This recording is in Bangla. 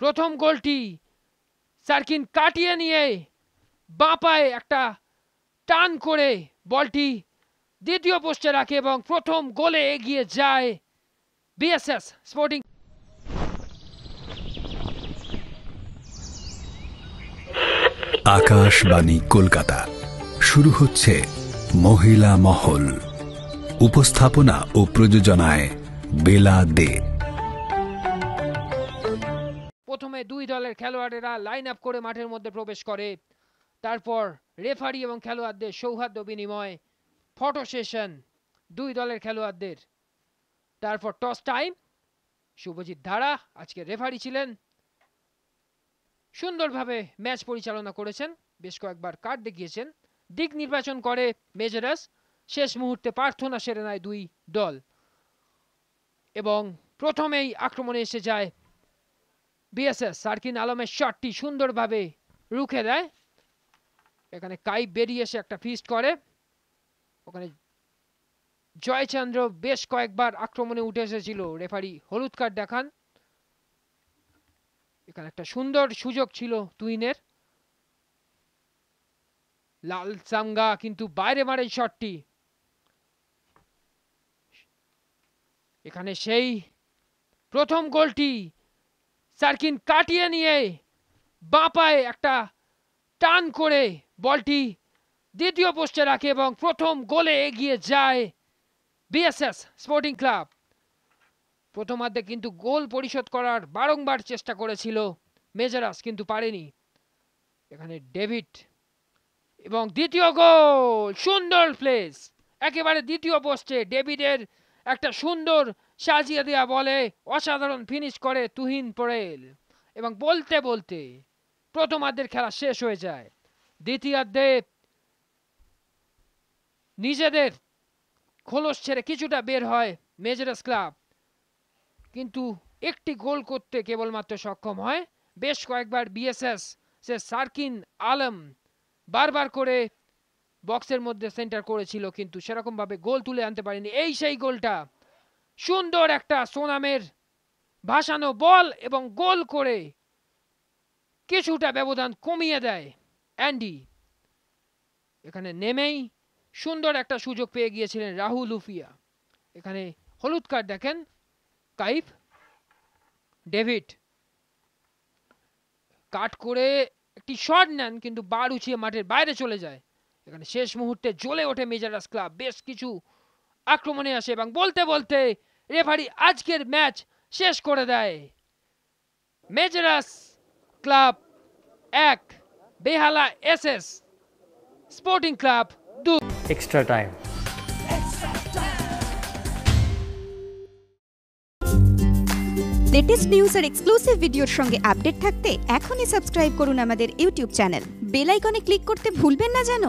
প্রথম গোলটি সার্কিন কাটিয়ে নিয়ে বাঁ পায়ে একটা টান করে বলটি দ্বিতীয় পোস্টে রাখে এবং প্রথম গোলে এগিয়ে যায় বিএসএস স্পোর্টিং। আকাশবাণী কলকাতা, শুরু হচ্ছে মহিলা মহল। উপস্থাপনা ও প্রযোজনায় বেলা দে। প্রথমে দুই দলের খেলোয়াড়েরা লাইন আপ করে মাঠের মধ্যে প্রবেশ করে, তারপর রেফারি এবং খেলোয়াড়দের সৌহার্দ্য বিনিময়, ফটো সেশন দুই দলের খেলোয়াড়দের, তারপর টস টাইম। শুভজিৎ ধারা আজকে রেফারি ছিলেন, সুন্দরভাবে ম্যাচ পরিচালনা করেছেন, বেশ কয়েকবার কার্ড দেখিয়েছেন। দিক নির্বাচন করে মেজরাস, শেষ মুহূর্তে প্রার্থনা সেরে নেয় দুই দল এবং প্রথমেই আক্রমণে এসে যায় বিএসএস। সার্কিন আলমের শটটি সুন্দরভাবে রুখে দেয়। এখানে কাইপ বেরিয়ে এসে একটা ফিস্ট করে, ওখানে জয়চন্দ্র বেশ কয়েকবার আক্রমণে উঠে এসেছিল, রেফারি হলুদ কার্ড দেখান। এখানে একটা সুন্দর সুযোগ ছিল তুহিনের, লাল সাঙ্গা কিন্তু বাইরে মারেন শটটি। এখানে সেই প্রথম গোলটি সার্কিন কাটিয়ে নিয়ে বাঁ পায়ে একটা টান করে বলটি দ্বিতীয় পোস্টে রাখে এবং প্রথম গোলে এগিয়ে যায় বিএসএস স্পোর্টিং ক্লাব। প্রথমার্ধে কিন্তু গোল পরিশোধ করার বারংবার চেষ্টা করেছিল মেজারাস, কিন্তু পারেনি। এখানে ডেভিড এবং দ্বিতীয় গোল, সুন্দর প্লেস একেবারে দ্বিতীয় পোস্টে ডেভিডের একটা সুন্দর সাজিয়ে দেওয়া বলে অসাধারণ ফিনিশ করে তুহিন পরেল এবং বলতে বলতে প্রথমার্ধের খেলা শেষ হয়ে যায়। দ্বিতীয়ার্ধে নিজেদের খোলস ছেড়ে কিছুটা বের হয় মেজরাস ক্লাব, কিন্তু একটি গোল করতে কেবলমাত্র সক্ষম হয়। বেশ কয়েকবার বিএসএস সে সার্কিন আলম বারবার করে বক্সের মধ্যে সেন্টার করেছিল, কিন্তু সেরকম ভাবে গোল তুলে আনতে পারেনি। এই সেই গোলটা, সুন্দর একটা সোনামের ভাসানো বল এবং গোল করে কিছুটা ব্যবধান কমিয়ে দেয় অ্যান্ডি। এখানে নেমেই সুন্দর একটা সুযোগ পেয়ে গিয়েছিলেন রাহুল উফিয়া। এখানে হলুদ কার্ড দেখেন কাইফ। ডেভিড কাট করে একটি শট নেন, কিন্তু বার উঠিয়ে মাঠের বাইরে চলে যায়। এখানে শেষ মুহূর্তে জ্বলে ওঠে মেজারাস ক্লাব, বেশ কিছু আক্রমণে আসে এবং বলতে বলতে রেফারি আজকের ম্যাচ শেষ করে দেয়। মেজারাস club 1, Behala SS sporting club 2। Extra time. Latest news আর এক্সক্লুসিভ ভিডিওর সঙ্গে আপডেট থাকতে এখনই সাবস্ক্রাইব করুন আমাদের ইউটিউব চ্যানেল। বেল আইকনে ক্লিক করতে ভুলবেন না যেন।